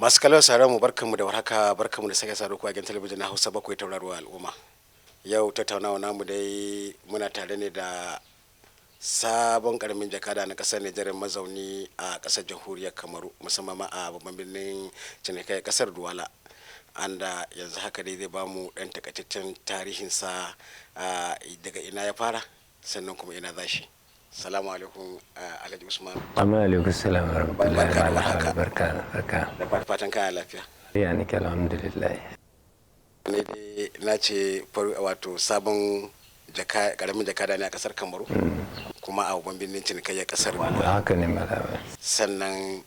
Masu kallon sauran mu barkanmu da warhaka, barkanmu da sake saduwa a gidan talabijin na Hausa bakwai tauraruwa al'umma. Yau tattaunawa namu dai muna tare ne da sabon karamin jakada na kasar Nijar mazauni a kasar jamhuriyar Kamaru, musamman ma a babban birnin cinikai kasar Duwala. Anda yanzu haka dai zai bamu dan takaitaccen tarihinsa, daga ina ya fara sannan kuma ina zashi. Salamu alaikum Alhaji Usman. Amma alaikum salam wa rahmatullahi wa barakatuh. Barka. Da fatan kana lafiya. Ya ni alhamdulillah. Ne dai na ce wato sabon karamin jakada ne a kasar Kamaru, kuma a babban birnin cinikayyar kasar. Haka ne malama. Sannan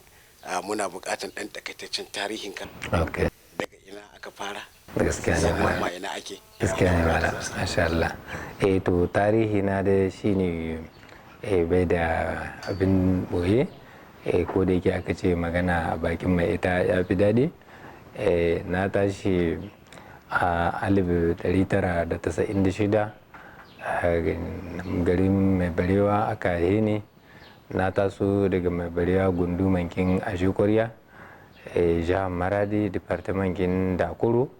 muna buƙatar ɗan takaitaccen tarihin kan. Okay. Daga ina aka fara. Gaskiya ne Sannan malama. ma ina ake. Gaskiya ne malama. Masha Allah. To tarihi na da shine bai da abin boye. Ko da yake aka ce magana a bakin mai ita ya fi daɗi. Na tashi a 1996 a garin mai barewa aka haife ni. Na taso daga mai barewa gundumankin Ajikwarya, jihar Maradi, departamentin Dakoro.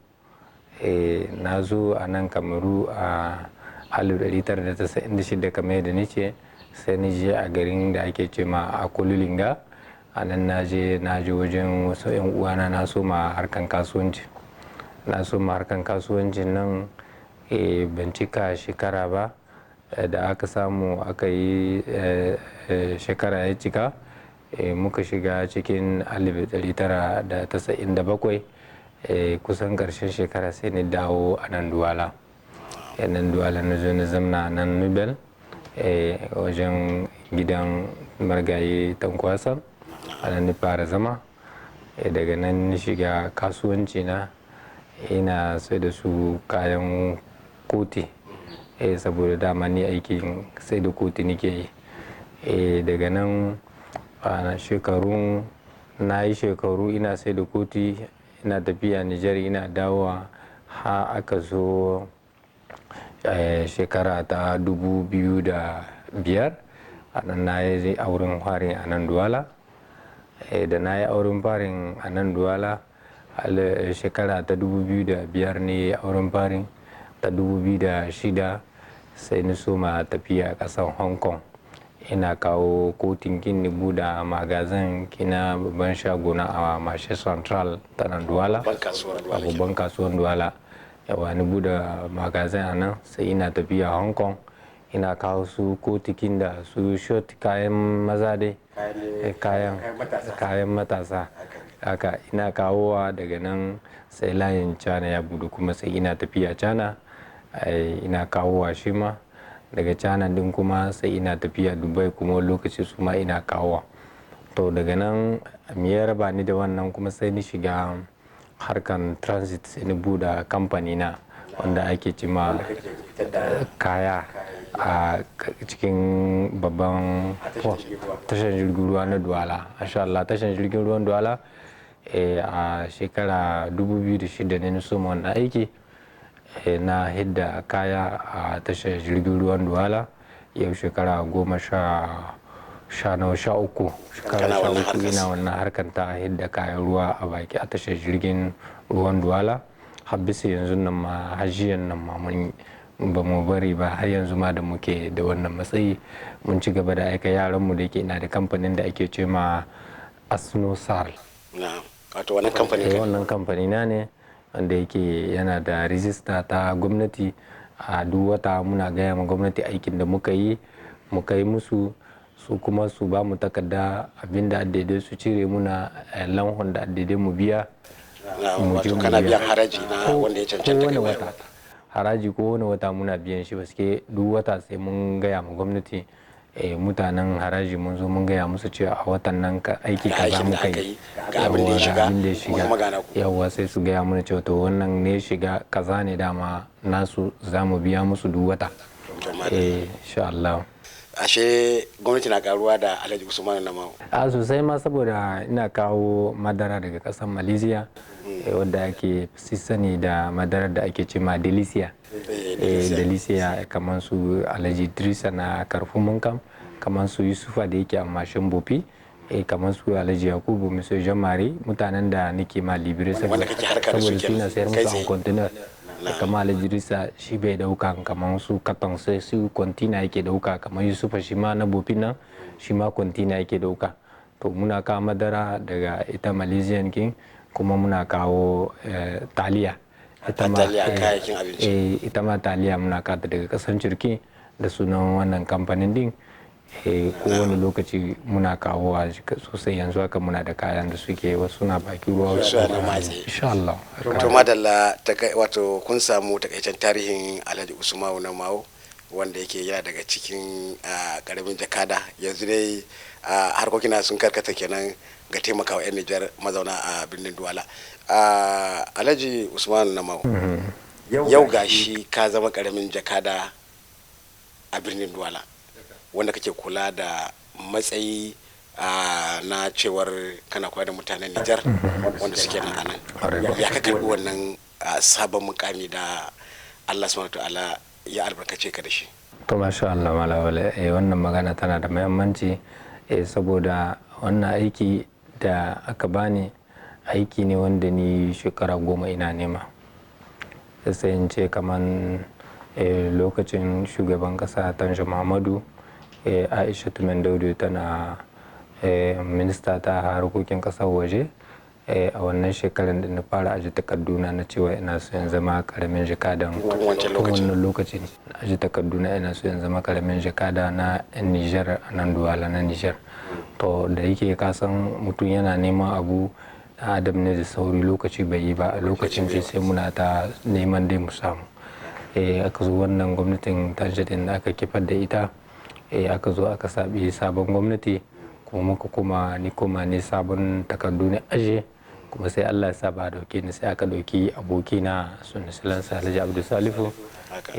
Na zo a nan Kamaru a 1996 kamar yadda nace, sai ni je a garin da ake ce ma a Kululinga. A nan na je wajen wasu 'yan uwana, na soma harkan kasuwanci. Na soma harkan kasuwancin nan ban cika shekara ba, da aka samu aka yi shekara ya cika, muka shiga cikin 1997, kusan ƙarshen shekara sai ni dawo a nan Duwala. Nan Duwala na zo na zamna nan Nubel, wajen gidan margaye Tankwasa. A nan ni fara zama, daga nan ni shiga kasuwanci na, ina sai da su kayan koti, saboda dama ni aikin sai da koti nike yi. Daga nan na yi shekaru ina sai da koti, ina tafiya Nijar ina dawowa, har aka zo shekara ta 2005. A nan na yi auren farin a nan Duwala. Da na yi auren farin a nan Duwala shekara ta 2005 ne auren farin. Ta 2006 sai ni soma tafiya ƙasar Hong Kong. Ina kawo kotin kin ni buɗe magazin kina babban shagona a Marché Central ta nan Duwala, babban kasuwar Duwala. Yawa ni buɗe magazin a nan, sai ina tafiya Hong Kong. Ina kawo su kotikin da su short, kayan maza dai, kayan matasa. Haka ina kawowa. Daga nan sai layin China ya buɗe, kuma sai ina tafiya China, ina kawowa shi ma. Daga China din kuma sai ina tafiya Dubai, kuma lokaci su ma ina kawowa. To daga nan me ya raba ni da wannan, kuma sai ni shiga harkan transit, sai ni buɗe kamfani na wanda ake cima kaya a cikin babban tashar jirgin ruwa na Duwala. Masha Allah, tashar jirgin ruwan Duwala. A shekara 2006 ne na soma wannan aiki. Na hidda kaya a tashar jirgin ruwan Duwala. Yau shekara 13 ina wannan harkar ta hidda kayan ruwa a baki a tashar jirgin ruwan Duwala. Habbisi yanzu nan ma, hajiyan nan ma mun ba mu bari ba, har yanzu ma da muke da wannan matsayi mun ci gaba da aika yaranmu da yake ina da kamfanin da ake ce ma Asnosal. Wato wannan kamfanin kai? Wannan kamfani na ne, wanda yake yana da rijista ta gwamnati. A duk wata muna gaya ma gwamnati aikin da muka yi musu, su kuma su ba mu takarda abinda daidai su cire muna lanhon da daidai mu biya. Wato kana biyan haraji na wanda ya cancanta kai wata. Haraji ko wani wata muna biyan shi, baske duk wata sai mun gaya ma gwamnati, mutanen haraji mun zo mun gaya musu cewa a watan nan aiki kaza muka yi, ga abin da ya shiga. Yawwa sai su gaya mana cewa to wannan ne shiga kaza ne dama nasu, za mu biya musu duk wata. Insha Allah. Ashe gwamnati na karuwa da Alhaji Usman Namau? A sosai ma, saboda ina kawo madara daga kasar Malaysia, wadda ake sani da madarar da ake ce ma Delisia. Delisia kamar su Alhaji Idrisa na Karfin Munkam, kamar su Yusufa da yake a mashin Bofi, kamar su Alhaji Yakubu Mr. Jamari, mutanen da nake ma libire Wanda kake harka da su saboda suna sayar kai musu tsaye. an container. Kamar Alhaji Risa shi bai dauka kamar su katon sai su container yake dauka, kamar Yusufa shi ma na bofin nan shi ma container yake dauka. To muna kawo madara daga ita Malaysian King, kuma muna kawo taliya. Taliya kayayyakin abinci. Ita ma taliya muna kawo daga kasan Turki da sunan wannan kamfanin din. Kowane lokaci muna kawowa sosai. Yanzu haka muna da kayan da suke wasu na baki ruwa wasu na matse. Insha Allah. To madalla, wato kun samu takaitaccen tarihin Alhaji Usmanu na Mawo, wanda yake yana daga cikin karamin jakada. Yanzu dai harkokin sun karkata kenan ga taimakawa 'yan Nijar mazauna a birnin Duwala. Alhaji Usmanu na Mawo, yau gashi ka zama karamin jakada a birnin Duwala, wanda kake kula da matsayi na cewar kana kula da mutanen Nijar wanda suke nan anan. Ya ka karbi wannan sabon mukami da Allah subhanahu ta'ala ya albarkace ka da shi? To masha Allah malawale, wannan magana tana da muhimmanci saboda wannan aiki da aka bani aiki ne wanda ni shekara 10 ina nema. Sai in ce kaman lokacin shugaban kasa Tanja Muhammadu, Aisha Tumendaudu tana minista ta harkokin kasar waje. A wannan shekarar da na fara aji takarduna na cewa ina so in zama karamin jakada. Wannan lokacin aji takarduna ina so in zama karamin jakada na Niger a nan Duwala na Niger. To da yake kasan mutum yana neman abu adam ne da sauri, lokaci bai yi ba. A lokacin sai muna ta neman dai mu samu. Aka zo wannan gwamnatin Tanjadin da aka kifar da ita, aka zo aka sabi sabon gwamnati, kuma muka kuma ne sabon takardu ne aje, kuma sai Allah ya sa ba dauke ni, sai aka dauki abokina Sunisilan Alhaji Abdul Salifu,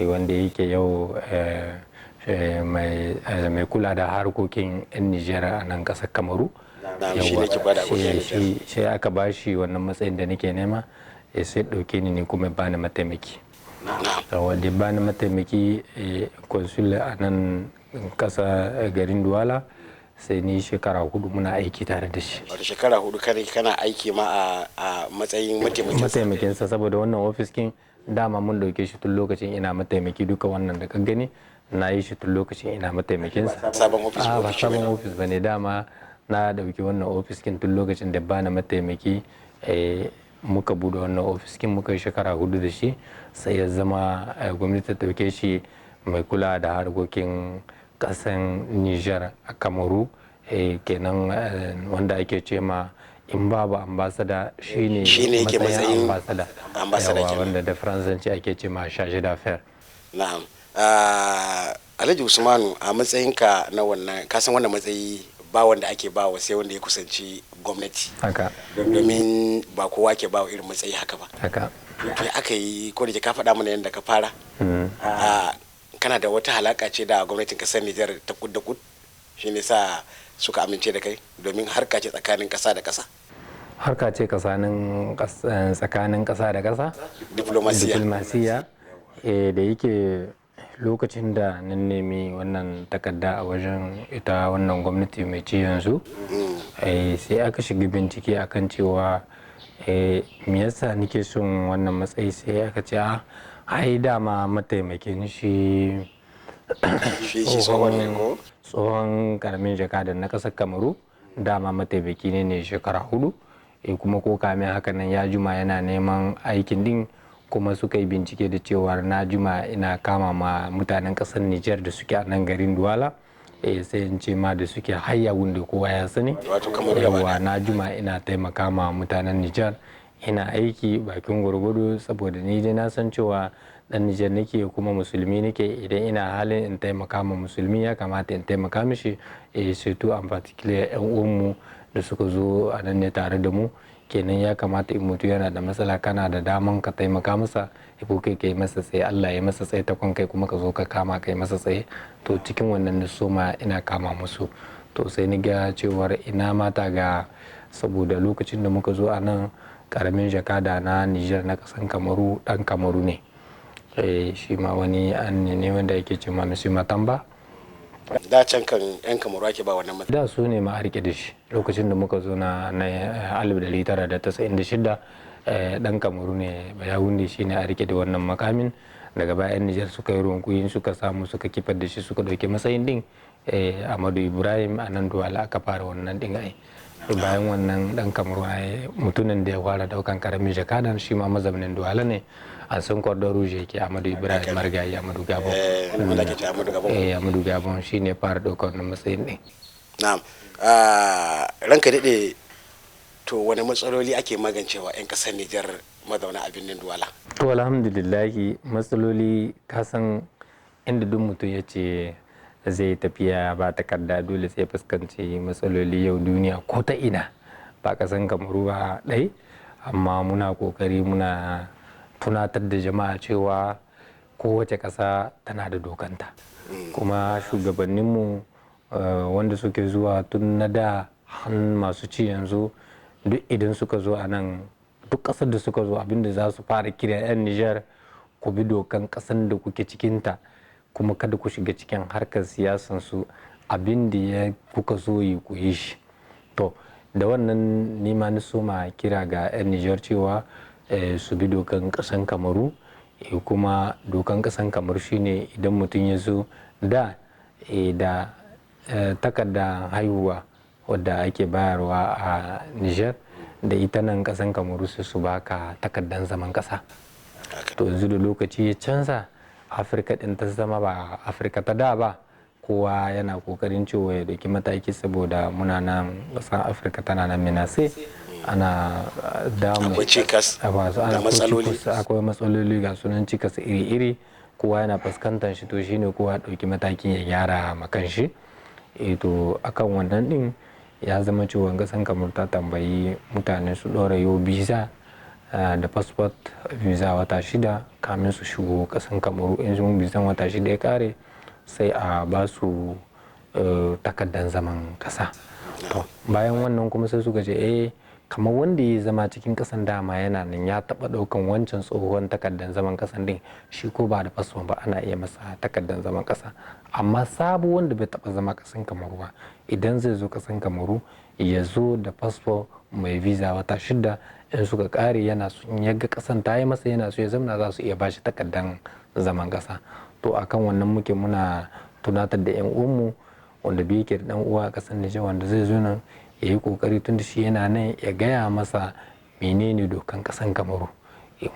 wanda yake yau mai kula da harkokin 'yan Nijar a nan kasar Kamaru. Sai aka bashi wannan matsayin da nake nema, sai dauke ni kuma bani mataimaki. Wanda bani mataimaki consul a nan kasa garin Duwala, sai ni shekara 4 muna aiki tare da shi. Wata shekara 4 kana aiki ma a matsayin mataimakinsa, saboda wannan ofis kin dama mun dauke shi tun lokacin ina mataimaki. Duka wannan da ka gani na yi shi tun lokacin ina mataimakinsa. Sabon ofis ba sabon ofis ba ne, dama na dauki wannan ofis kin tun lokacin da bana mataimaki. Muka bude wannan ofis kin muka yi shekara 4 da shi, sai ya zama gwamnati ta dauke shi mai kula da harkokin kasan Niger a Kamaru, kenan wanda ake ce ma in babu ambasada shine yake matsayin ambasada wanda da faransanci ake ce ma charge d'affaires. Na'am. Alhaji Usmanu, a matsayinka na wannan, kasan wannan matsayi ba wanda ake bawa sai wanda ya kusanci gwamnati. Haka. Domin ba kowa ke bawa irin matsayi haka ba. Haka. To aka yi, ko da ka faɗa mana yadda ka fara. Kana da wata halaka ce da gwamnatin kasar Nijar ta kud da kud, shi ne sa suka amince da kai, domin harka ce tsakanin kasa da kasa? Harka ce tsakanin kasa da kasa, diplomasiya. Da yake lokacin da nan nemi wannan takarda a wajen ita wannan gwamnati mai ci yanzu, sai aka shiga bincike akan cewa me yasa nake son wannan matsayi. Sai aka ce ai dama mataimakin shi tsohon karamin jakada na kasar Kamaru, dama mataimaki ne shekara 4, kuma ko kamin haka nan ya juma yana neman aikin din, kuma suka yi bincike da cewa na juma ina kama ma mutanen kasar Nijar da suke a nan garin Duwala, sai in ce ma da suke hayya wanda kowa ya sani. Yawa na juma ina taimaka ma mutanen Nijar, ina aiki bakin gwargwado, saboda ni dai na san cewa dan Nijar nake kuma musulmi nake. Idan ina halin in taimaka ma musulmi, ya kamata in taimaka mishi, surtout en particular yan uwanmu da suka zo a nan ne tare da mu. Kenan ya kamata in mutu yana da matsala kana da daman ka taimaka masa, ko kai kai masa tsaye, Allah ya masa tsaye ta kwan kai kuma ka zo ka kama kai masa tsaye. To cikin wannan na soma ina kama musu. To sai ni ga cewar ina mata ga, saboda lokacin da muka zo a nan karamin jakada na Nijar na kasan Kamaru dan Kamaru ne, shi ma wani an ne wanda yake ce ma Mr. Matamba, da can kan yan kamaru ake ba wannan matsayi. Da su ne ma a rike da shi lokacin da muka zo na 1996, dan kamaru ne bayawunde shi ne a rike da wannan makamin. Daga bayan Nijar suka yi ronkuyin suka samu suka kifar da shi suka dauki matsayin din. Amadu Ibrahim a nan Duwala aka fara wannan din ai. Bayan wannan dan kamaru mutumin da ya fara daukan karamin jakadan shi ma mazaunin Duwala ne. An san Cordon Rouge yake Amadu Ibrahim Margayi Amadu Gabon. Amadu Gabon shi ne fara daukan wannan matsayin din. Na'am. Ranka daɗe, to wani matsaloli ake magancewa 'yan ƙasar Nijar mazauna a birnin Duwala? To alhamdulillahi matsaloli kasan inda duk mutum ya ce zai tafiya ba takarda dole sai fuskanci matsaloli yau duniya ko ta ina ba kasan Kamaru ba ɗai, amma muna kokari muna tunatar da jama'a cewa kowace ƙasa tana da dokanta, kuma shugabanninmu wanda suke zuwa tun na da masu ci yanzu duk idan suka zo a nan duk ƙasar da suka zo abinda za su fara kira 'yan Nijar, ku bi dokan ƙasar da kuke cikinta kuma kada ku shiga cikin harkar siyasansu, abinda ya kuka so yi ku yi shi. To da wannan nima na soma kira ga 'yan Nijar cewa su bi dokan ƙasar Kamaru, kuma dokan ƙasar Kamaru shine idan mutum ya zo da takarda haihuwa wadda ake bayarwa a Nijar, da ita nan kasan Kamaru su baka takardan zaman kasa. To yanzu da lokaci ya canza, Afirka din ta zama ba Afirka ta da ba, kowa yana kokarin cewa ya dauki mataki saboda muna nan kasan Afirka tana nan minase, ana damu akwai cikas da matsaloli, akwai matsaloli ga sunan cikas iri-iri, kowa yana fuskantar shi, to shine kowa dauki matakin ya gyara makan shi. To akan wannan din ya zama cewa kasan Kamaru ta tambayi mutane su ɗora yau visa da passport visa wata 6 kamin su shigo kasan Kamaru. In sun bisan wata 6 ya kare sai a ba su takardar zaman kasa. To bayan wannan kuma sai suka ce kamar wanda ya zama cikin kasan dama yana nan ya taba daukan wancan tsohon takardar zaman kasan din, shi ko ba da fasfo ba ana iya masa takardar zaman kasa. Amma sabo wanda bai taba zama kasan Kamaru ba, idan zai zo kasan Kamaru ya zo da fasfo mai visa wata 6, in suka kare yana son ya ga kasan ta yi masa yana so ya zamana, za su iya bashi takardar zaman kasa. To akan wannan muke muna tunatar da 'yan uwanmu wanda bai yake da dan uwa a kasan Nijar wanda zai zo nan ya yi kokari tun da shi yana nan ya gaya masa menene dokan kasan Kamaru.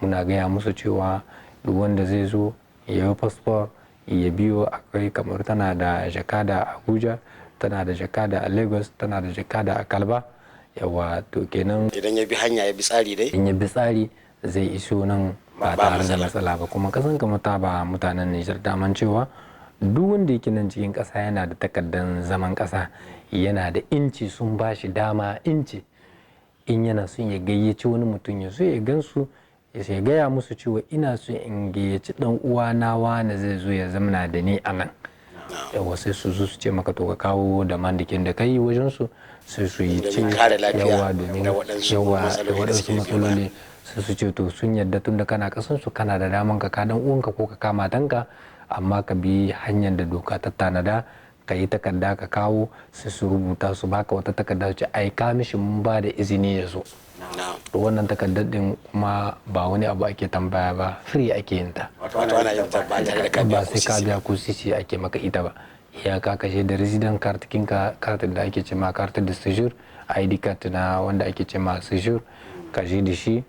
Muna gaya musu cewa duk wanda zai zo ya yi fasfo ya biyo, akwai Kamaru tana da jakada a Abuja, tana da jakada a Lagos, tana da jakada a Kalba. Yawa to kenan idan ya bi hanya ya bi tsari dai, in ya bi tsari zai iso nan ba tare da matsala ba. Kuma kasan Kamaru ta ba mutanen Nijar daman cewa duk wanda yake nan cikin kasa yana da takardar zaman kasa, yana da inci, sun ba shi dama inci in yana son ya gayyaci wani mutum ya zo ya gansu, ya gaya musu cewa ina so in gayyaci dan uwa na wani zai zo ya zamana da ni a nan. Yawa sai su zo su ce maka to ka kawo da mandikin da kai wajen su, sai su yi ce yawa domin yawa da waɗansu matsaloli, sai su ce to sun yadda tun da kana kasan su kana da daman ka dan uwanka ko ka kama tanka, amma ka bi hanyar da doka ta tanada, ka yi takarda ka kawo, sai su rubuta su baka wata takarda ce ai ka mishi mun ba da izini ya zo. To wannan takardar din kuma ba wani abu ake tambaya ba, free ake yin ta. Wato ana yin ta ba tare da ka biya ko sisi, ba sai ka biya ko sisi ake maka ita ba. Iyaka kashe da resident card kinka, card da ake cema carte de séjour, ID card na wanda ake cema séjour, ka je da shi,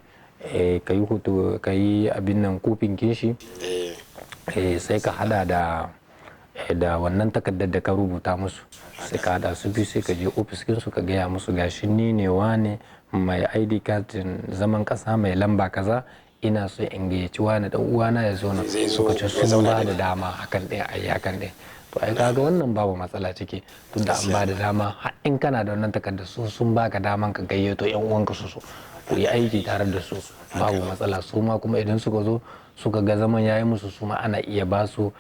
ka yi hoto, ka yi abin nan kofin kinshi, sai ka hada da wannan takardar da ka rubuta musu, sai ka hada su biyu, sai ka je ofis kinsu ka gaya musu gashi ni ne wane mai ID card zaman kasa mai lamba kaza, ina so in gayyaci wani dan uwana ya zo nan, suka ce sun ba da dama hakan ɗaya ayi hakan ɗaya. To ai kaga wannan babu matsala ciki, tunda an ba da dama, har in kana da wannan takardar sun baka daman ka gayyato yan uwanka su ku yi aiki tare da su, babu matsala. Su ma kuma idan suka zo suka ga zaman yayi musu, su ma ana iya ba su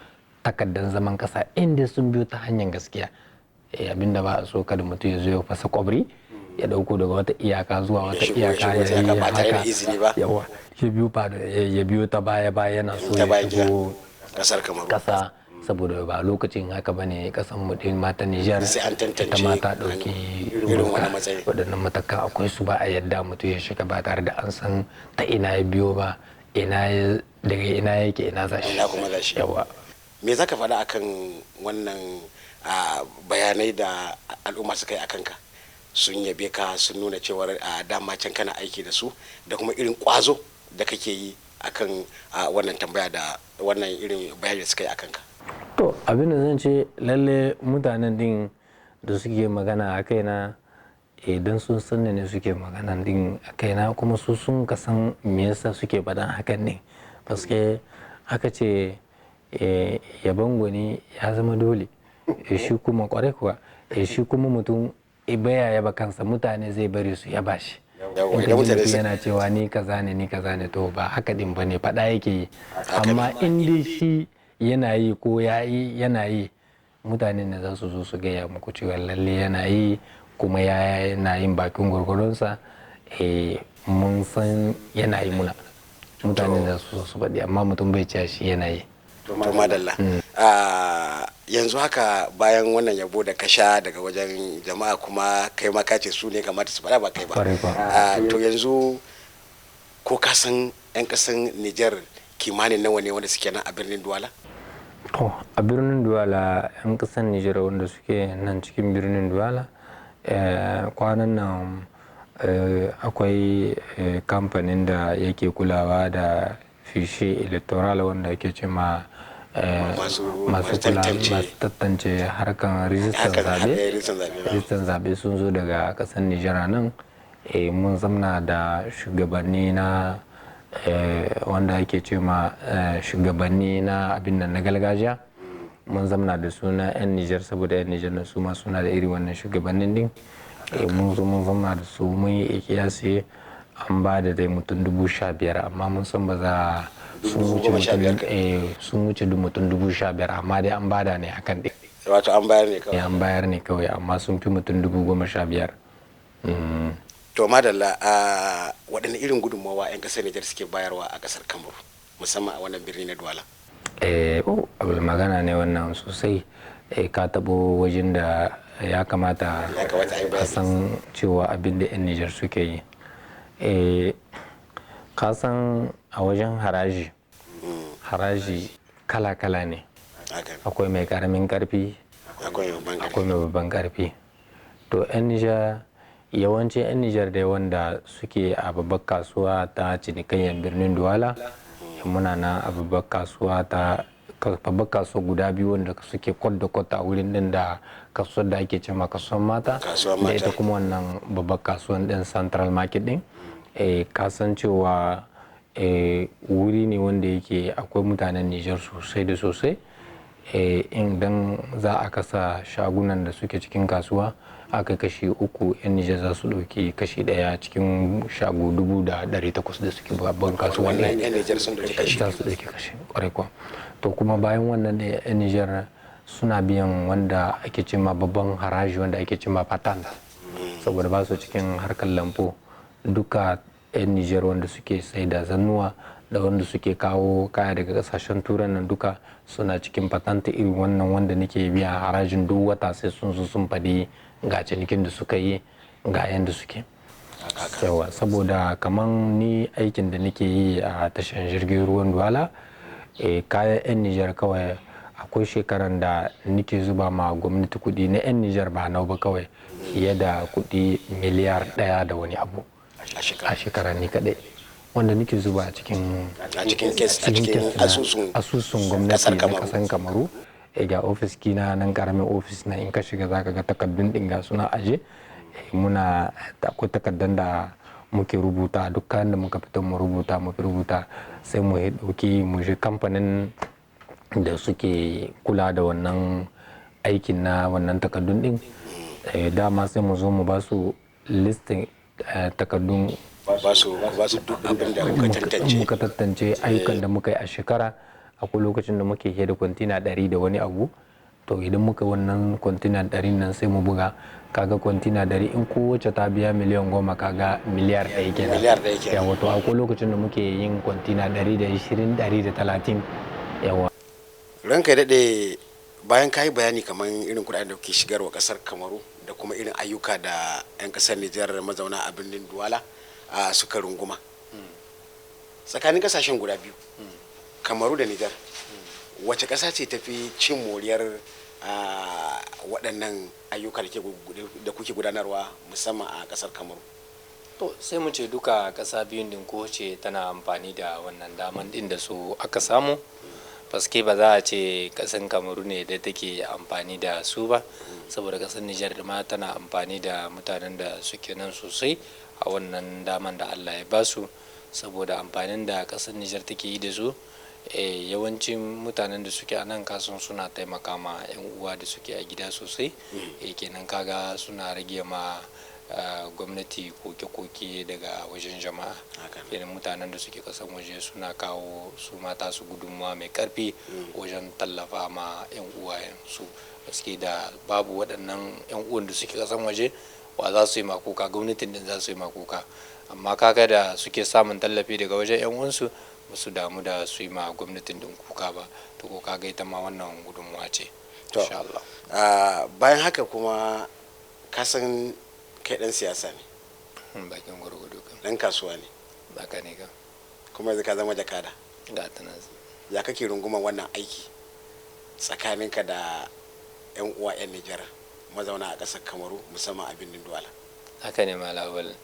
takardar zaman kasa inda sun biyo ta hanyar gaskiya. Abinda ba a so kada mutum ya zo ya fasa kwabri, ya dauko daga wata iyaka zuwa wata iyaka, ya yi haka yawa ya biyo ta baya yana so ya shigo kasar Kamaru. kasa saboda ba lokacin haka bane kasan mu din mata Nijar sai an tantance ita ma ta dauki irin wannan matsayi. waɗannan matakan akwai su, ba a yadda mutum ya shiga ba tare da an san ta ina ya biyo ba, daga ina yake ina zashi. Ina kuma zashi. Yawa. Me zaka faɗa akan wannan bayanai da al'umma suka yi akan ka? Sun yabe ka, sun nuna cewar dama can kana aiki da su, da kuma irin kwazo da kake yi akan wannan tambaya da wannan irin bayani da suka yi akan ka. To abin da zan ce, lalle mutanen din da suke magana a kaina idan sun sanni ne suke magana din a kaina, kuma su sun kasan me yasa suke faɗan hakan ne, paske aka ce yaban gwani ya zama dole. Shi kuma kwarai kuwa shi kuma mutum baya yaba kansa, mutane zai bari su yaba shi. Idan mutum yana cewa ni kaza ne to ba haka din bane, faɗa yake yi. Amma in dai shi yana yi ko yana yi, mutane ne za su zo su gaya muku cewa lalle yana yi, kuma yana yin bakin gwargwadonsa. Mun san yana yi muna, mutane da su zo su faɗi, amma mutum bai cewa shi yana yi. To madalla. Yanzu haka bayan wannan yabo da ka sha daga wajen jama'a, kuma kai ma ka ce su ne kamata su faɗa ba kai ba. To yanzu ko ka san 'yan ƙasan Nijar kimanin nawa ne wanda suke nan a birnin Duwala? To a birnin Duwala 'yan ƙasar Nijar wanda suke nan cikin birnin Duwala, kwanan nan akwai kamfanin da yake kulawa da fishe electoral wanda yake ce ma masu tantance harkan rijistan zaɓe sun zo daga ƙasar Nijar nan. Mun zamna da shugabanni na wanda ake ce ma shugabanni na abin nan na gargajiya. Mun zamna da suna 'yan Nijar, saboda 'yan Nijar na su ma suna da iri wannan shugabannin din. Mun zamna da su, mun yi ikiyasi an ba da dai mutum 15,000, amma mun san ba za sun wuce mutum 15,000, amma dai an bada ne hakan ɗin. Wato an bayar ne kawai? An bayar ne kawai, amma sun fi mutum 15,000. To madalla, waɗanne irin gudunmawa 'yan ƙasar Nijar suke bayarwa a ƙasar Kamaru, musamman a wannan birni na Duwala? Abu magana ne wannan sosai. Ka taɓo wajen da ya kamata a san cewa abin da 'yan Nijar suke yi. Ka san a wajen haraji kala-kala ne. Akwai mai karamin karfi, akwai mai babban karfi. To 'yan Nijar, yawancin 'yan Nijar da wanda suke a babbar kasuwa ta cinikayyar birnin Duwala, muna na a babbar kasuwa guda biyu wanda suke kwad a wurin din, da kasuwar da ake cewa kasuwar mata, da ita kuma wannan babbar kasuwar din Central Market din. Kasancewa wuri ne wanda yake akwai mutanen Nijar sosai da sosai. Idan za a kasa shagunan da suke cikin kasuwa, aka kashi 3, 'yan Nijar za su ɗauki kashi 1 cikin shago 2,800 da suke babban kasuwa. 'Yan Nijar sun ɗauki kashi? Za su ɗauki kashi, ƙwarai kuwa. To kuma bayan wannan ne 'yan Nijar suna biyan wanda ake cima babban haraji, wanda ake cima patent, saboda ba su cikin harkar lampo. Duka 'yan Nijar wanda suke sai da zannuwa da wanda suke kawo kaya daga kasashen turan nan, duka suna cikin patanta irin wannan wanda nake biya harajin duk wata, sai sun zo sun faɗi ga cinikin da suka yi, ga yanda suke. Yawa, saboda kaman ni aikin da nake yi a tashar jirgin ruwan Duwala, kayan 'yan Nijar kawai akwai shekaran da nake zuba ma gwamnati kuɗi na 'yan Nijar, ba nau ba kawai, fiye da kuɗi miliyar 1 da wani abu a shekara ni kaɗai, wanda nake zuba a cikin asusun gwamnati na ƙasar Kamaru. Ga ofis kina nan, karamin ofis na, in ka shiga zaka ga takardun ɗin ga suna aje. Akwai takardun da muke rubuta, dukkan da muka fito mu rubuta, sai mu ɗauki mu shi kamfanin da suke kula da wannan aikin na wannan takardun ɗin. Dama sai mu zo mu ba su listin takardun, ba su duk abin da muka tantance ayyukan da muka yi a shekara. Akwai lokacin da muke da kwantina 100 da wani abu. To idan muka wannan kwantina 100 nan sai mu buga, kaga kwantina 100 in kowace ta biya miliyan 10, kaga miliyar 1 kenan. Yawa, to akwai lokacin da muke yin kwantina 120, 130. Yawa. ranka ya daɗe, bayan ka yi bayani kamar irin kuɗaɗen da kuke shigarwa ƙasar kamaru da kuma irin ayyuka da 'yan ƙasar nijar mazauna a birnin duwala suka runguma tsakanin ƙasashen guda biyu, kamaru da nijar, wace ƙasa ce tafi cin moriyar waɗannan ayyuka da kuke gudanarwa musamman a ƙasar kamaru? to sai mu ce duka ƙasa biyun din ko ce tana amfani da wannan daman din da su aka samu, paske ba za a ce ƙasar kamaru ne da take amfani da su ba, saboda ƙasar nijar ma tana amfani da mutanen da suke nan sosai a wannan daman da allah ya basu, saboda amfanin da ƙasar nijar take yi da su yawancin mutanen da suke a nan kasan suna taimaka ma 'yan uwa da suke a gida sosai, kenan kaga suna rage ma gwamnati koke-koke daga wajen jama'a, kenan mutanen da suke kasan waje suna kawo su mata su gudunmuwa mai karfi wajen tallafa ma 'yan uwayen su, gaske da babu waɗannan 'yan uwan da suke kasan waje wa za su yi makuka, gwamnatin din za su yi makuka, amma kaga da suke samun tallafi daga wajen 'yan uwansu ba su damu da su yi ma gwamnatin din kuka ba, to ko kaga ita ma wannan gudunmuwa ce. Bayan haka kuma kasan kai dan siyasa ne, bakin gwargwado kan dan kasuwa ne, baka ne kan kuma yanzu ka zama jakada, ga tana ya kake runguman wannan aiki tsakaninka da 'yan uwa 'yan nijar mazauna a ƙasar kamaru musamman a birnin duwala? haka ne malawal,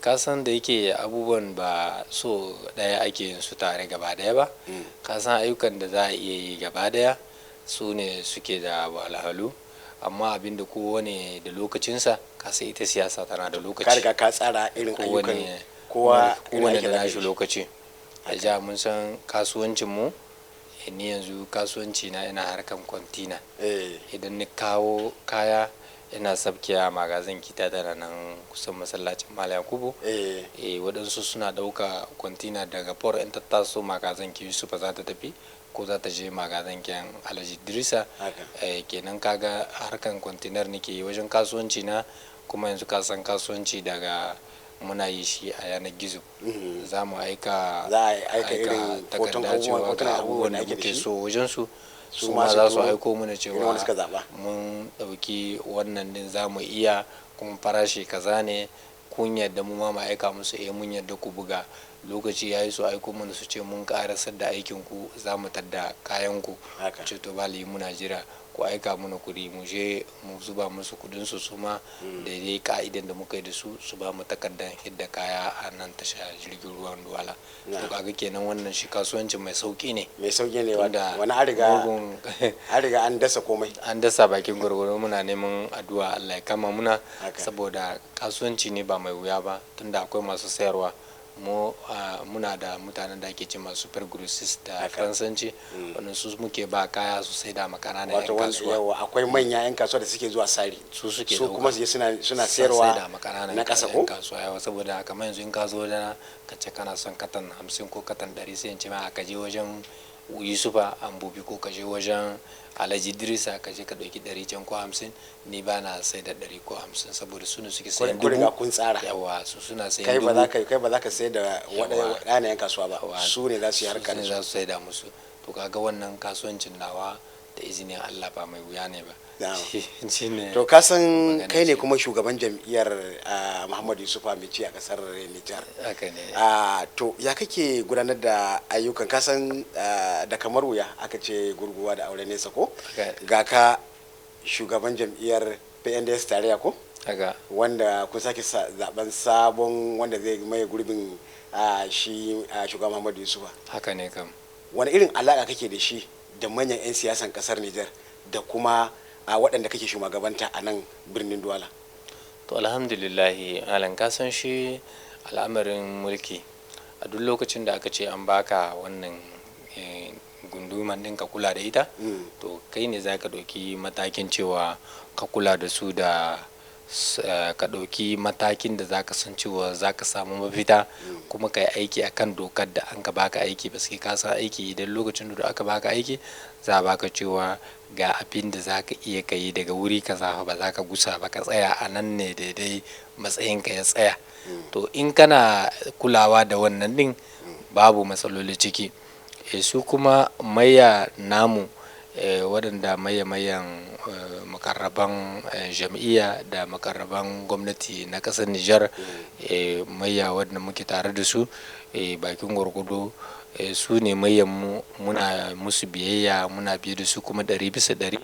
kasan da yake abubuwan ba so daya ake yin su tare gaba daya ba, kasan ayyukan da za a iya yi gaba daya su ne suke da walhalu, amma abinda kowane da lokacinsa, kasa ita siyasa tana da lokaci, ka riga ka tsara irin ayyukan kowane da nashi lokaci. a ja mun san kasuwancin mu, ni yanzu kasuwanci na ina harkan kwantina, idan ni kawo kaya ina sabkiya magazin kita tana nan kusan masallacin Malam Yakubu, waɗansu suna ɗauka kwantina daga port in ta taso magazin ki Yusufa za ta tafi ko za ta je magazin kyan Alhaji Idrisa, kenan kaga harkan kwantinar nake yi wajen kasuwanci na, kuma yanzu ka san kasuwanci daga muna yi shi a yanar gizo, za mu aika takarda cewa ga abubuwan da muke so wajen su ma za su aiko mana cewa mun dauki wannan din za mu iya, kuma farashi kaza ne, kun yadda mu ma aika musu mun yadda ku buga, lokaci ya yi su aiko mana su ce mun karasar da aikin ku, za mu tadda kayan ku, ce to bali muna jira ku aika mana kuɗi mu je mu zuba musu kuɗin su ma daidai ka'idan da muka yi da su ba mu takardar hidda kaya a nan tasha jirgin ruwan duwala. to kaga kenan wannan shi kasuwancin mai sauki ne wanda wani an riga an dasa komai, an dasa bakin gwargwaro, muna neman addu'a Allah ya kama muna, saboda kasuwanci ne ba mai wuya ba, tunda akwai masu sayarwa, muna da mutanen da ake ce masu super grossist da faransanci, wannan su muke ba kaya su sai da makana na yan kasuwa. Akwai manya yan kasuwa da suke zuwa sari, su kuma suna sayarwa na kasa ko kasuwa yawa, saboda kamar yanzu in ka zo da ka ce kana son katan 50 ko katan 100 sai in ce ma ka je wajen Yusufa Ambubi ko ka je wajen Alhaji Idrisa ka je ka dauki 100 can ko 50, ni ba na sai da 100 ko 50, saboda su ne suke sayan dubu, kun tsara yawa su suna sayan dubu, kai ba za ka sayar da waɗannan yan kasuwa ba, su ne za su yi harkar da su, za su sai da musu. to kaga wannan kasuwancin nawa da izinin Allah ba mai wuya ne ba. To ka san kai ne kuma shugaban jam'iyyar Muhammadu Yusuf Amici a kasar Nijar. To ya kake gudanar da ayyukan, ka san da kamar wuya aka ce gurguwa da aure nesa ko? Ga ka shugaban jam'iyyar PNDS tarayya ko? Wanda kun sake zaben sabon wanda zai maye gurbin shi shugaban Muhammadu Yusuf. Haka ne kam. Wani irin alaka kake da shi da manyan 'yan siyasan kasar Nijar da kuma a waɗanda kake shugabanta a nan birnin Duwala? To alhamdulillahi alan kasan shi al'amarin mulki a duk lokacin da aka ce an baka wannan gunduman ɗin ka kula da ita, to kai ne za ka ɗauki matakin cewa ka kula da su, da ka ɗauki matakin da za ka san cewa za ka samu mafita, kuma ka yi aiki a kan dokar da an ka baka aiki, ba sai ka san aiki idan lokacin da aka baka aiki za a baka cewa ga abin da za ka iya ka yi daga wuri kaza ba za ka gusa ba, ka tsaya a nan ne daidai matsayinka ya tsaya. To in kana kulawa da wannan din babu matsaloli ciki. su kuma maya namu waɗanda mayan makarraban jam'iyya da makarraban gwamnati na ƙasar Nijar, maya wadda muke tare da su bakin gwargwado su ne mayan muna musu biyayya, muna biye da su kuma 100%.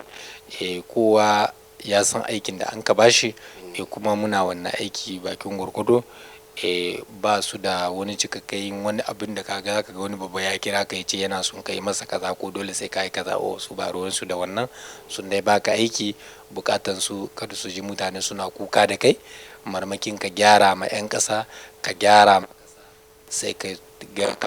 Kowa ya san aikin da an ka bashi, kuma muna wannan aiki bakin gwargwado. Ba su da wani cikakkayin wani abin da kaga wani babba ya kira ka ce yana son kai masa kaza ko dole sai ka yi kaza, su ba ruwan su da wannan. Sun dai baka aiki, bukatan su kada su ji mutane suna kuka da kai, marmakin ka gyara ma 'yan ƙasa, ka gyara sai ka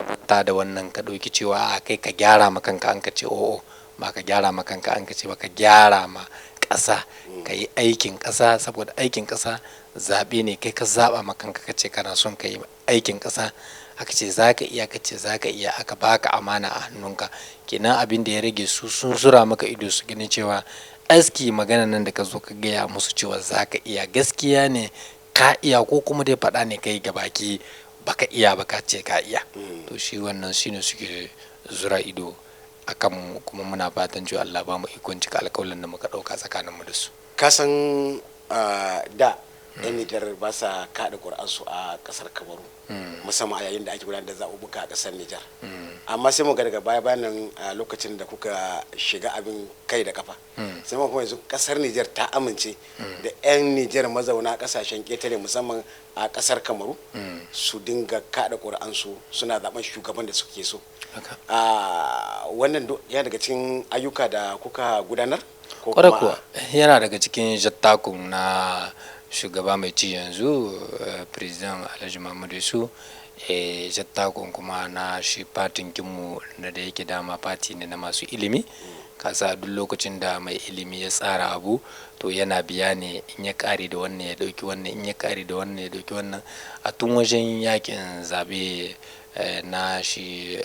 manta da wannan, ka ɗauki cewa a kai ka gyara ma kanka, an ka ce o'o ba ka gyara ma kanka, an ka ce ba ka gyara ma ƙasa, ka yi aikin ƙasa, saboda aikin ƙasa zaɓe ne, kai ka zaɓa ma kanka ka ce kana son ka yi aikin ƙasa, aka ce za ka iya, ka ce za ka iya, aka baka amana a hannunka. Kenan abin da ya rage su sun zura maka ido su gani cewa aski magana nan da ka zo ka gaya musu cewa za ka iya, gaskiya ne ka iya, ko kuma dai faɗa ne kai ga baki baka iya ba ka ce ka iya. To shi wannan shine suke zura ido a kanmu, kuma muna fatan cewa Allah ba mu ikon cika alƙawarin da muka ɗauka tsakaninmu da su. Ka san da 'yan Nijar ba sa kaɗa ƙuri'arsu a ƙasar Kamaru, musamman a yayin da ake gudanar da zaɓuɓɓuka a ƙasar Nijar. Amma sai mu ga daga baya bayan a lokacin da kuka shiga abin kai da kafa, sai kuma yanzu ƙasar Nijar ta amince da 'yan Nijar mazauna ƙasashen ƙetare musamman a ƙasar Kamaru su dinga kaɗa ƙuri'ansu, suna zaɓen shugaban da suke so. Wannan yana daga cikin ayyuka da kuka gudanar? Kwarai kuwa yana daga cikin jattakun na shugaba mai ci yanzu, president Alhaji Muhammadu Isu. Jattakun kuma na shi fatin kinmu da yake dama fati ne na masu ilimi. Kasa duk lokacin da mai ilimi ya tsara abu to yana biya ne, in ya kare da wannan ya dauki wannan, in ya kare da wannan ya dauki wannan. A tun wajen yakin zabe na shi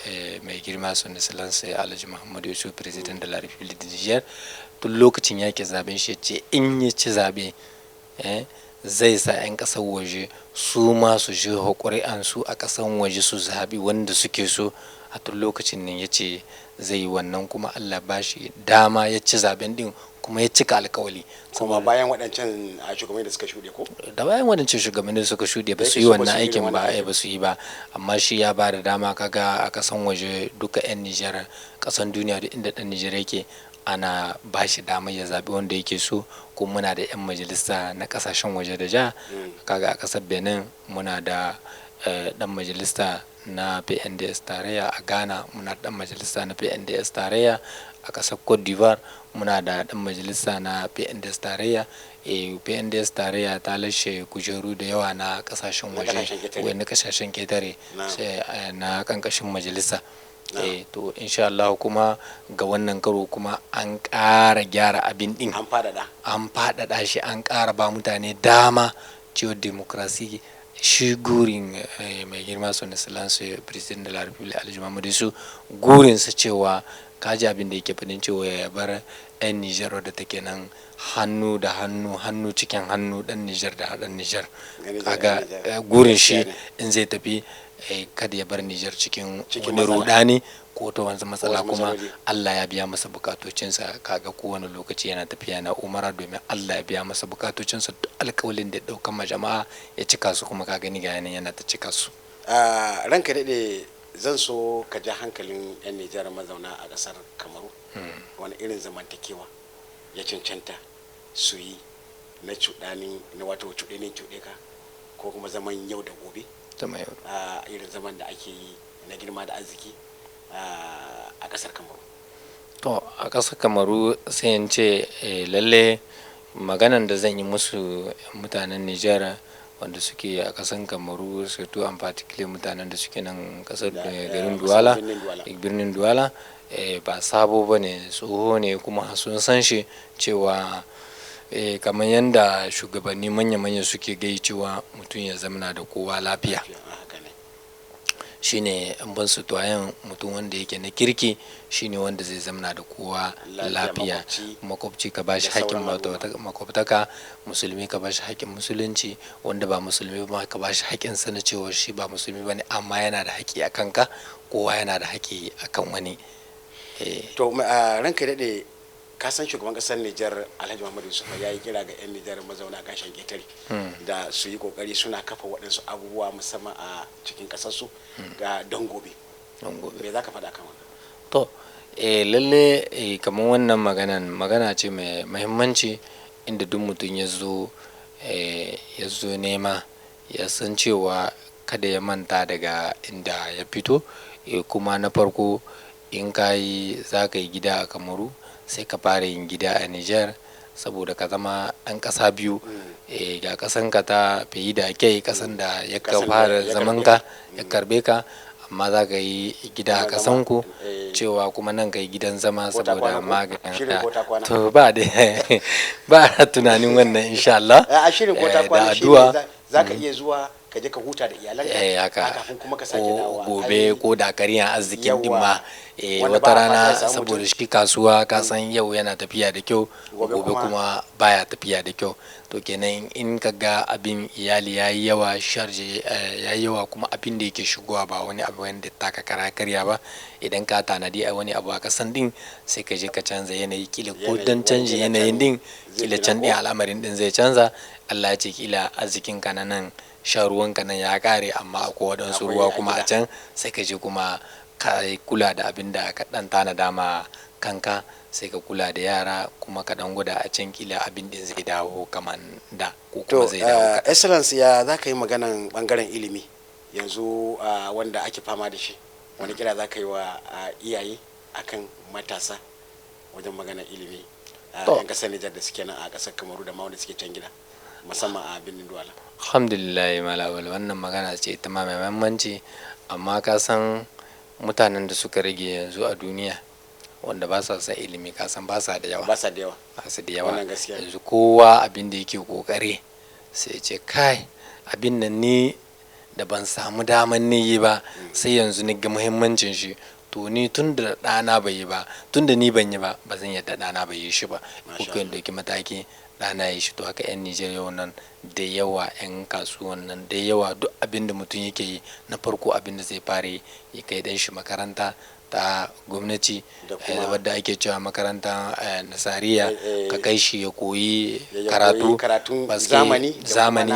mai girma son excellence Alhaji Muhammadu Isu, president de la République du Niger, tun lokacin yakin zaben shi ce in ya ci zabe zai sa 'yan ƙasar waje su ma su je ƙuri'ansu a ƙasar waje su zaɓi wanda suke so. A tun lokacin nan ya ce zai yi wannan, kuma Allah ba shi dama ya ci zaben din, kuma ya cika alkawali. Kuma bayan waɗancan shugabanni da suka shuɗe ko? Da bayan waɗancan shugabanni da suka shuɗe ba su yi wannan aikin ba, ba su yi ba. Amma shi ya ba da dama, kaga a ƙasan waje duka 'yan Nijar, ƙasan duniya duk inda ɗan Nijar yake ana ba shi damar ya zaɓi wanda yake so. Kuma muna da 'yan majalisa na ƙasashen waje da ja, kaga a ƙasar Benin muna da ɗan majalisa na PNDS tarayya, a Ghana muna da ɗan majalisa na PNDS tarayya, a ƙasar Cote d'Ivoire muna da ɗan majalisa na PNDS tarayya. PNDS tarayya ta lashe kujeru da yawa na ƙasashen waje, na ƙasashen ketare na ƙanƙashin majalisa. To insha Allah kuma ga wannan karo kuma an ƙara gyara abin din, an faɗaɗa shi, an ƙara ba mutane dama cewa demokrasi shi gurin mai girma son excellence president de la République Alhaji Muhammadu Isu, gurinsa cewa kaji abin da yake fadin cewa ya bar 'yan Nijar da take nan hannu da hannu, hannu cikin hannu, dan Nijar da dan Nijar. Kaga gurin shi in zai tafi kada ya bar Nijar cikin wani rudani ko ta wani matsala, kuma Allah ya biya masa bukatocinsa. Kaga kowane lokaci yana tafiya na umara domin Allah ya biya masa bukatocinsa, duk alkawalin da ya dauka ma jama'a ya cika su, kuma ka gani ga yana ta cika su. Ranka daɗe, zan so ka ja hankalin 'yan Nijar mazauna a ƙasar Kamaru, wani irin zamantakewa ya cancanta su yi na cuɗani, na wato cuɗe ka, ko kuma zaman yau da gobe, irin zaman da ake yi na girma da arziki a ƙasar Kamaru. To a ƙasar Kamaru sai in ce lalle maganan da zan yi musu mutanen Nijar wanda suke a ƙasar Kamaru, surtout en particular mutanen da suke nan ƙasar garin Douala, birnin Douala, ba sabo ba ne, tsoho ne, kuma sun san shi cewa kamar yadda shugabanni manya-manya suke gai cewa mutum ya zamana da kowa lafiya. shine an ban su tuwayen mutum wanda yake na kirki shine wanda zai zamna da kowa lafiya. Makwabci ka bashi haƙƙin makwabtaka, musulmi ka bashi haƙƙin musulunci, wanda ba musulmi ba ka bashi haƙƙin sa na cewa shi ba musulmi bane amma yana da haƙƙi a kanka, kowa yana da haƙƙi a kan wani. To ranka daɗe, ka san shugaban ƙasar Nijar Alhaji Muhammadu Yusuf ya yi kira ga 'yan Nijar mazauna ƙasashen ƙetare da su yi ƙoƙari suna kafa waɗansu abubuwa musamman a cikin ƙasarsu ga don gobe. Me za ka faɗa kan wannan? To lalle kamar wannan magana ce mai muhimmanci, inda duk mutum ya zo nema ya san cewa kada ya manta daga inda ya fito. Kuma na farko, in za ka yi gida a Kamaru, sai ka fara yin gida a Nijar, saboda ka zama ɗan ƙasa biyu. Ga ƙasanka ta fayi da kai, ƙasan da ya fara zamanka ya karbe ka, amma za ka yi gida a ƙasanku, cewa kuma nan ka yi gidan zama saboda maganin. To ba tunanin wannan, insha Allah. A shirin ko ta kwana shi ne za ka iya zuwa ka je ka huta da iyalanka kafin kuma ka sake dawowa gobe, ko da karyan arzikin din ma wata rana, saboda shi kasuwa ka san yau yana tafiya da kyau, gobe kuma baya tafiya da kyau. To kenan in ka ga abin iyali yayi yawa, sharje yayi yawa, kuma abin da yake shigowa ba wani abu wanda taka kara karya ba, idan ka tanadi wani abu a kasan din, sai ka je ka canza yanayi, kila ko dan canji yanayin din, kila can din al'amarin din zai canza. Allah ya ce kila arzikin ka nan shan ruwanka nan ya kare, amma akwai waɗansu ruwa kuma a can, sai ka je kuma ka kula da abin da ka ɗan tanada ma kanka, sai ka kula da yara, kuma ka ɗan gwada a can, kila abin din zai dawo kaman da, ko kuma zai dawo. Excellence, ya za ka yi maganan ɓangaren ilimi yanzu wanda ake fama da shi? Wani kira za ka yi wa iyaye akan matasa wajen maganar ilimi a 'yan ƙasar Nijar da suke nan a ƙasar Kamaru da ma wanda suke can gida, musamman a birnin Douala? Alhamdulillah malawal, wannan magana ce ta ma mai muhimmanci, amma ka san mutanen da suka rage yanzu a duniya wanda ba sa son ilimi, ka san ba sa da yawa. Yanzu kowa abin da yake kokari sai ce kai, abin nan ni da ban samu daman ni yi ba, sai yanzu ni ga muhimmancin shi. To ni tun da ɗana bai yi ba, tun da ni ban yi ba, ba zan yadda ɗana bai yi shi ba, ko kan ɗauki mataki ɗana ya shi. To haka 'yan Nijar yau nan da yawa, 'yan kasuwan nan da yawa, duk abin da mutum yake yi, na farko abin da zai fara ya kai dan shi makaranta ta gwamnati, wadda ake cewa makaranta nasariya, ka kai shi ya koyi karatu zamani,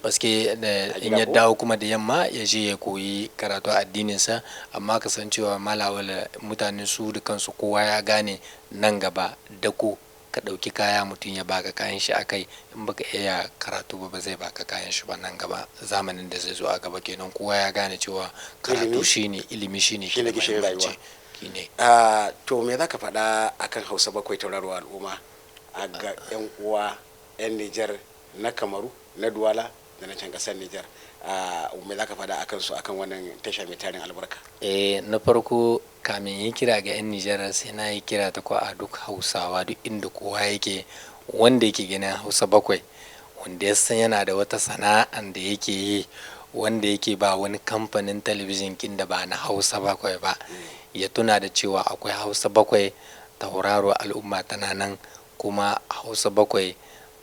baske in ya dawo kuma da yamma ya je ya koyi karatu addininsa. Amma kasancewa malawala, mutane su da kansu kowa ya gane nan gaba dako ka ɗauki kaya mutum ya baka kayan shi akai, in baka iya karatu ba zai baka kayan shi ba nan gaba, zamanin da zai zo a gaba. Kenan kowa ya gane cewa karatu shine ilimi, shine gishirin rayuwa. To me za ka faɗa akan Hausa Bakwai tauraruwa al'umma a ga 'yan uwa 'yan Nijar na Kamaru, na Douala da na can ƙasar Nijar? Me za ka faɗa akan su, akan wannan tasha mai tarin albarka? Na farko, kamin yi kira ga 'yan Nijar, sai na yi kira ta a duk Hausawa, duk inda kowa yake, wanda yake ganin Hausa Bakwai, wanda ya san yana da wata sana'an da yake yi, wanda yake ba wani kamfanin talabijin kin da ba na Hausa Bakwai ba, ya tuna da cewa akwai Hausa Bakwai tauraro al'umma tana nan, kuma Hausa Bakwai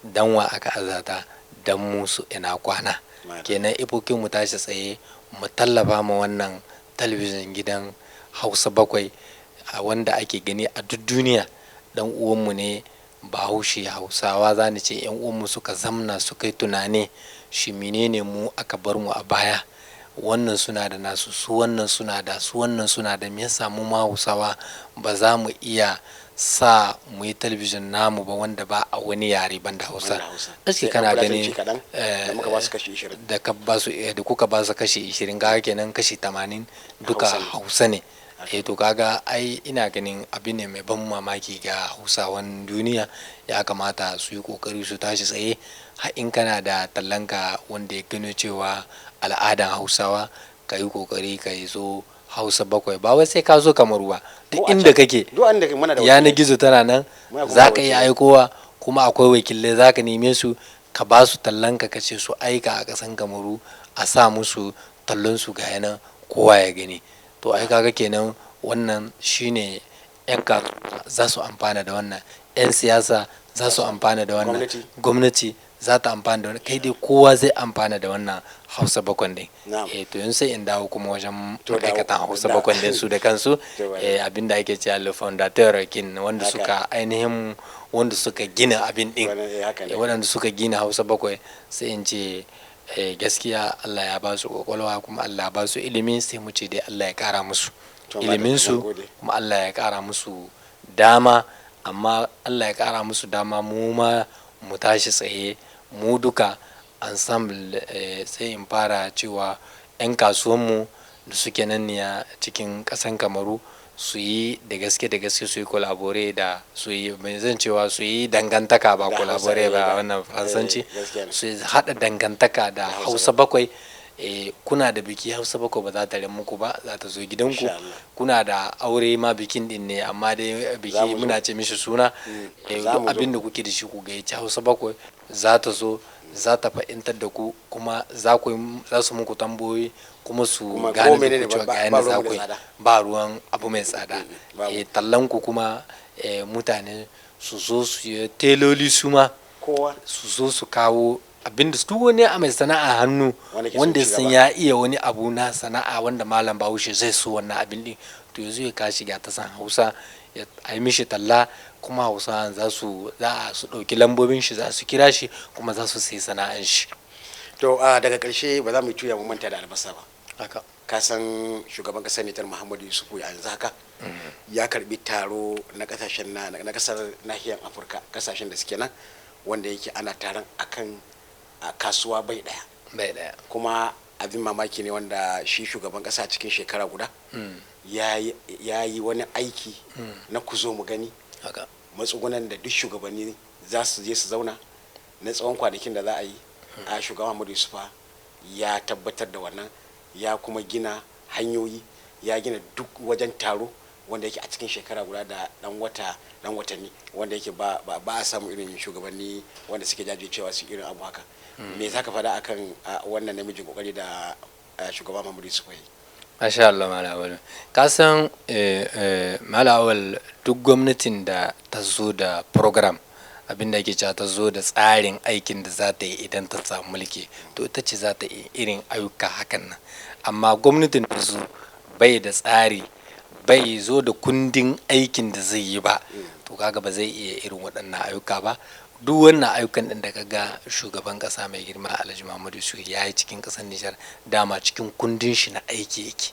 danwa aka azata dan musu ina kwana. Kenan ifokin mu tashi tsaye, mu tallafa ma wannan talabijin gidan Hausa Bakwai, wanda ake gani a duk duniya. Dan uwanmu ne Bahaushe, Hausawa za ni ce 'yan uwanmu suka zamna suka yi tunani, shi menene mu aka bar mu a baya, wannan suna da nasu, su wannan suna da, su wannan suna da, me yasa mu ma Hausawa ba za mu iya sa mu yi talabijin namu ba, wanda ba a wani yare ban da Hausa? Aske kana gani da kuka ba su kashi 20, kaga kenan kashi 80 duka Hausa ne. To kaga ai ina ganin abin ne mai ban mamaki ga Hausawan duniya. Ya kamata su yi kokari su tashi tsaye, har in kana da tallanka wanda ya gano cewa al'adan Hausawa, ka yi kokari ka yi zo Hausa Bakwai. Ba wai sai ka zo Kamaru ba, duk inda kake yanar gizo tana nan, za ka iya aikowa, kuma akwai wakilai za ka neme su, ka ba su tallanka, ka ce su aika a ƙasan Kamaru, a sa musu tallansu ga yanan, kowa ya gani. To ai kaga kenan wannan shine 'yan kasuwa za su amfana da wannan, 'yan siyasa za su amfana da wannan, gwamnati za ta amfana da wannan, kai dai kowa zai amfana da wannan Hausa bakwan din. To yanzu sai in dawo kuma wajen ma'aikatan Hausa bakwan din su da kansu, abinda ake cewa le fondateur kin wanda suka ainihin wanda suka gina abin din, waɗanda suka gina Hausa bakwai, sai in ce gaskiya Allah ya ba su kwakwalwa kuma Allah ya ba su ilimi, sai mu ce dai Allah ya kara musu iliminsu kuma Allah ya kara musu dama, amma Allah ya kara musu dama mu ma mu tashi tsaye mu duka ensemble. Sai in fara cewa 'yan kasuwanmu da suke nan ne a cikin ƙasan Kamaru su yi da gaske su yi collaborate da su yi mai zan cewa su yi dangantaka ba collaborate ba wannan faransanci, su haɗa dangantaka da Hausa bakwai. Kuna da biki Hausa bakwai ba za ta muku ba, za ta zo gidanku. Kuna da aure ma bikin din ne, amma dai biki muna ce mishi suna, abin da kuke da shi ku gayyaci Hausa bakwai, za ta zo, za ta fahimtar da ku, kuma za su muku tambayoyi, kuma su gane da ku cewa ga yana za ku yi, ba ruwan abu mai tsada. Tallanku kuma mutane su zo su yi teloli, su ma su zo su kawo abinda duk wani a mai sana'a hannu wanda sun ya iya wani abu na sana'a wanda malam Bahaushe zai so wannan abin din, to yanzu ya kashi ga ta san Hausa ya yi mishi talla, kuma Hausa za su ɗauki lambobin shi, za su kira shi, kuma za su sai sana'an shi. To daga ƙarshe ba za mu tuya mu manta da albasa ba. Haka ka san shugaban ƙasar Nijar Muhammadu Yusufu yanzu haka ya karbi taro na kasashen na kasar nahiyar Afirka, kasashen da suke nan, wanda yake ana taron akan kasuwa bai daya, kuma abin mamaki ne wanda shi shugaban kasa cikin shekara guda ya yi wani aiki na ku zo mu gani, matsugunan da duk shugabanni za su je su zauna na tsawon kwanakin da za a yi. A shugaban Muhammadu Yusufa ya tabbatar da wannan, ya kuma gina hanyoyi, ya gina duk wajen taro wanda yake a cikin shekara guda da dan watanni, wanda yake ba a samu irin shugabanni wanda suke jajircewa su irin abu haka. Me za ka faɗa akan wannan namijin kokari da shugaban Muhammadu Yusufu yi? Masha Allah, Malawal. Ka san Malawal, duk gwamnatin da ta zo da program, abin da ake cewa ta zo da tsarin aikin da za ta yi idan ta samu mulki, to ita ce za ta yi irin ayyuka hakan nan. Amma gwamnatin da zo bai da tsari, bai zo da kundin aikin da zai yi ba, to kaga ba zai iya irin waɗannan ayyuka ba. Duk wannan ayyukan ɗin da kaga shugaban ƙasa mai girma Alhaji Muhammadu Yusuf ya yi cikin ƙasar Nijar, dama cikin kundin shi na aiki yake.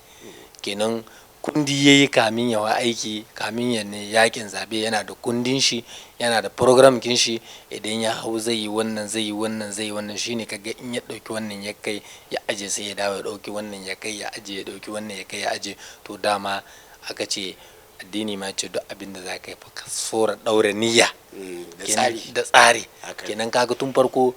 Kenan kundi ya yi kamin yawa aiki, kamin ya ne yakin zabe, yana da kundin shi, yana da program kin shi. Idan ya hau zai yi wannan, zai yi wannan, zai yi wannan, shine kaga in ya ɗauki wannan ya kai ya aje, sai ya dawo ya ɗauki wannan ya kai ya aje, ya ɗauki wannan ya kai ya aje. To dama aka ce addini ma ce duk abin da za ka yi ka sora ɗaure niyya da tsari. Kenan kaga tun farko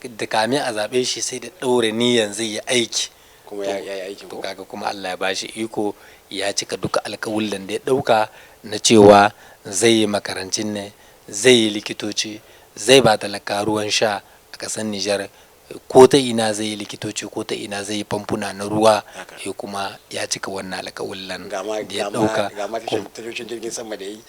da kamin a zaɓe shi sai da ɗaure niyyan zai yi aiki, kuma ya yi aikin. To kaga kuma Allah ya bashi iko, ya cika duka alƙawullan da ya ɗauka na cewa zai yi makarancin ne, zai yi likitoci, zai ba talaka ruwan sha a ƙasar Nijar, ko ta ina zai yi likitoci, ko ta ina zai yi famfuna na ruwa. Kuma ya cika wannan alƙawullan da ya ɗauka. Tashoshin jirgin sama da yi.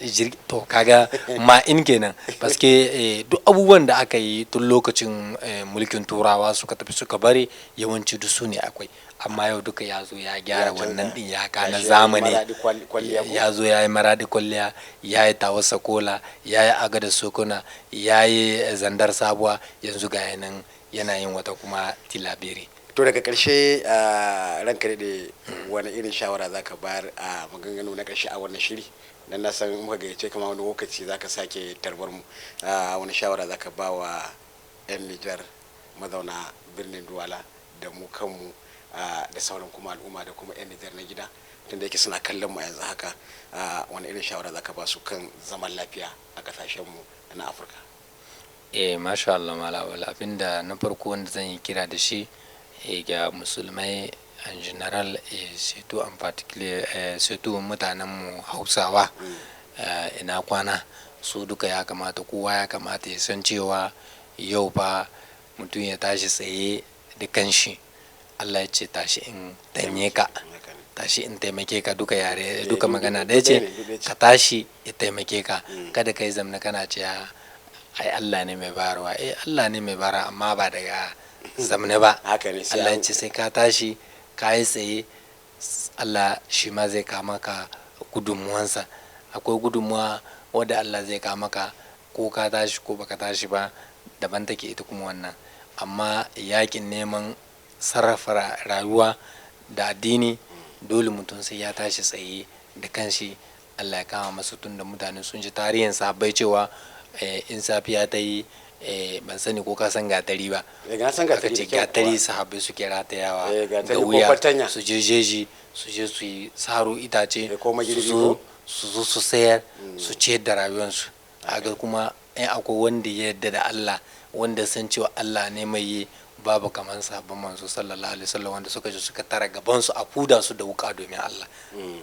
To kaga ma in kenan, paske duk abubuwan da aka yi tun lokacin mulkin turawa suka tafi suka bari, yawanci duk su ne akwai. Amma yau duka ya zo ya gyara wannan din, ya kana zamani, ya zo ya yi Maradi kwalliya, ya yi Tawa Sakola, ya yi Agada Sokona, ya yi Zandar Sabuwa, yanzu ga yanan yana yin wata kuma Tilaberi. To daga ƙarshe ranka da wani irin shawara za ka bayar a maganganu na ƙarshe a wannan shiri? Dan na san muka gayyace kama wani lokaci za ka sake tarbar mu. Wani shawara za ka ba wa 'yan Nijar mazauna birnin Duwala da mu kanmu da sauran kuma al'umma da kuma 'yan Nijar na gida, tunda yake suna kallon mu yanzu haka, wani irin shawara za ka ba su kan zaman lafiya a ƙasashenmu na Afirka? Masha Allah, Malawal. Abinda na farko wanda zan yi kira da shi ga musulmai en general, surtout en particulier surtout mutanenmu Hausawa, ina kwana, su duka ya kamata, kowa ya kamata ya san cewa yau fa mutum ya tashi tsaye da kanshi. Allah ya ce tashi in danye ka, tashi in taimake ka, duka yare duka magana da ce ka tashi ya taimake ka. Kada ka yi zamna kana ce ai Allah ne mai bayarwa. Allah ne mai bayarwa amma ba daga zamne ba. Allah ya ce sai ka tashi ka yi tsaye, Allah shi ma zai kama ka gudunmuwansa. Akwai gudunmuwa wadda Allah zai kama ka ko ka tashi ko baka tashi ba, daban take ita kuma wannan. Amma yakin neman sarrafa rayuwa da addini dole mutum sai ya tashi tsaye da kanshi. Allah ya kama masu, tun da mutane sun ji tarihin sahabbai cewa in safiya ta yi, ban sani ko ka san gatari ba, aka ce gatari sahabbai suke ratayawa ga wuya, su je jeji su je su yi saro itace su zo su sayar su ciyar da rayuwarsu. Aga kuma in akwai wanda ya yarda da Allah, wanda san cewa Allah ne mai yi, babu kamar sahabban manzo sallallahu alaihi wasallam, wanda suka je suka tara gaban su a fuda su da wuka domin Allah.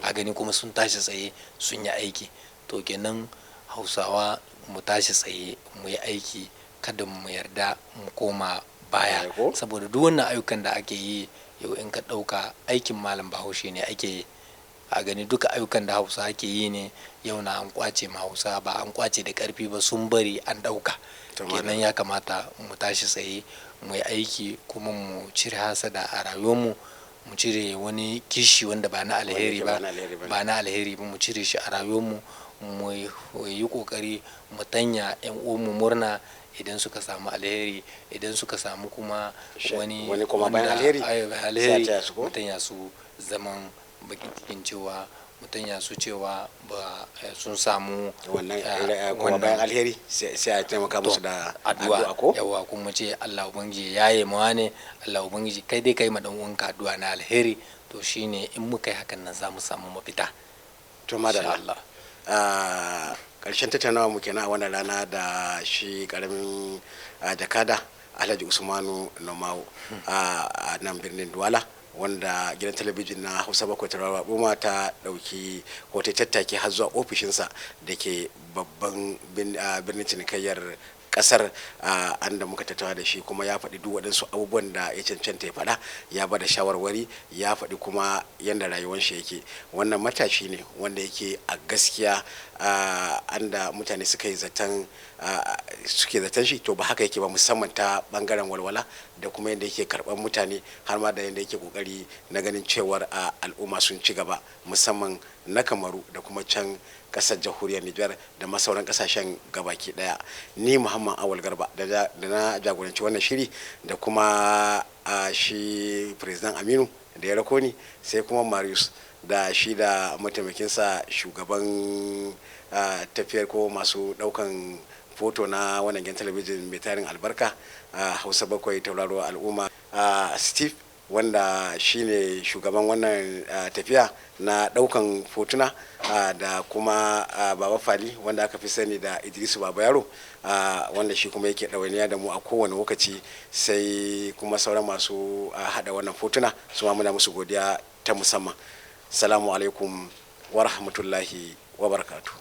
A gani kuma sun tashi tsaye sun yi aiki. To kenan Hausawa mu tashi tsaye mu yi aiki, kada mu yarda mu koma baya, saboda duk wannan ayyukan da ake yi yau in ka ɗauka aikin malam Bahaushe ne ake yi. A gani duka ayyukan da Hausa ake yi ne yau na an kwace ma Hausa, ba an kwace da ƙarfi ba, sun bari an ɗauka. Kenan ya kamata mu tashi tsaye mu yi aiki, kuma mu cire hasada a rayuwarmu, mu cire wani kishi wanda ba na alheri ba, mu cire shi a rayuwarmu. Mu yi kokari mu tanya yan uwanmu murna idan suka samu alheri, idan suka samu kuma wani kuma bayan alheri mu tanya su zaman bakin cikin cewa, mu tanya su cewa ba sun samu wannan bayan alheri, sai a taimaka musu da addu'a ko yawa, kuma ce Allah ubangiji yaye mawa ne, Allah ubangiji kai dai kai ma dan uwanka addu'a na alheri. To shine in muka yi hakan nan za mu samu mafita. To madalla, karshen tattaunawa mu kenan a wannan rana da shi karamin jakada Alhaji Usmanu Nomau a nan birnin Duwala, wanda gidan talabijin na Hausa 7 Tauraruwa Al'umma ta dauki ko ta tattake har zuwa ofishinsa da ke babban birnin cinikayyar kasar, an da muka tattauna da shi, kuma ya faɗi duk waɗansu abubuwan da ya cancanta ya faɗa, ya bada shawarwari, ya faɗi kuma yadda rayuwar shi yake. Wannan matashi ne wanda yake a gaskiya an da mutane suke zaton shi, to ba haka yake ba, musamman ta bangaren walwala da kuma yadda yake karɓar mutane, har ma da yadda yake kokari na ganin cewar al'umma sun ci gaba, musamman na Kamaru da kuma can kasar jamhuriyar Nijar da masauran kasashen gabaki daya. Ni Muhammad Awal Garba da na jagoranci wannan shiri, da kuma shi President Aminu da ya rako ni, sai kuma Marius da shi da mataimakinsa shugaban tafiyar ko masu daukan foto na wannan gidan talabijin mai tarin albarka Hausa 7 Tauraruwa Al'umma, Steve, wanda shine shugaban wannan tafiya na daukan fotuna, da kuma Baba Fali, wanda aka fi sani da Idrisu Baba Yaro, wanda shi kuma yake ɗawainiya da mu a kowane lokaci, sai kuma sauran masu hada wannan fotuna, su ma muna musu godiya ta musamman. Salamu alaikum wa rahmatullahi wa barakatuh.